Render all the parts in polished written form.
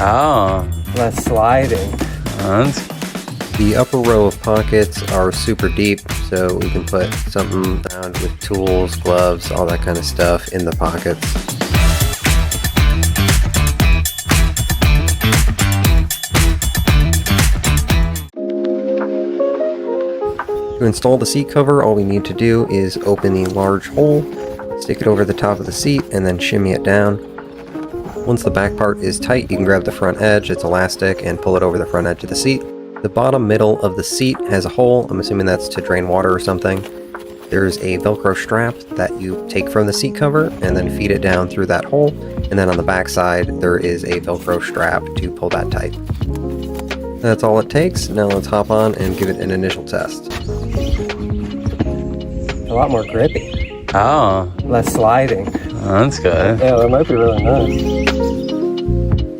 Oh, less sliding. The upper row of pockets are super deep, so we can put something around with tools, gloves, all that kind of stuff in the pockets. To install the seat cover, all we need to do is open the large hole, stick it over the top of the seat, and then shimmy it down. Once the back part is tight, you can grab the front edge, it's elastic, and pull it over the front edge of the seat. The bottom middle of the seat has a hole, I'm assuming that's to drain water or something. There's a Velcro strap that you take from the seat cover and then feed it down through that hole, and then on the back side there is a Velcro strap to pull that tight. That's all it takes. Now let's hop on and give it an initial test. A lot more grippy. oh, Less sliding. that's good. Yeah, that might be really nice.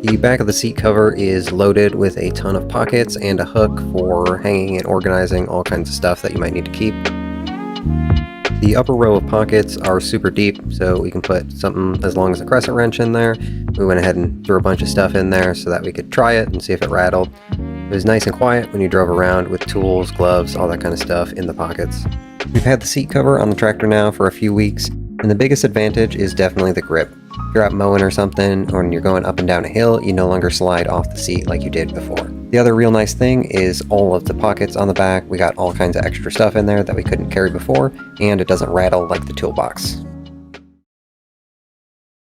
The back of the seat cover is loaded with a ton of pockets and a hook for hanging and organizing all kinds of stuff that you might need to keep. The upper row of pockets are super deep, so we can put something as long as a crescent wrench in there. We went ahead and threw a bunch of stuff in there so that we could try it and see if it rattled. It was nice and quiet when you drove around with tools, gloves, all that kind of stuff in the pockets. We've had the seat cover on the tractor now for a few weeks, and the biggest advantage is definitely the grip. If you're out mowing or something, or when you're going up and down a hill, you no longer slide off the seat like you did before. The other real nice thing is all of the pockets on the back. We got all kinds of extra stuff in there that we couldn't carry before, and it doesn't rattle like the toolbox.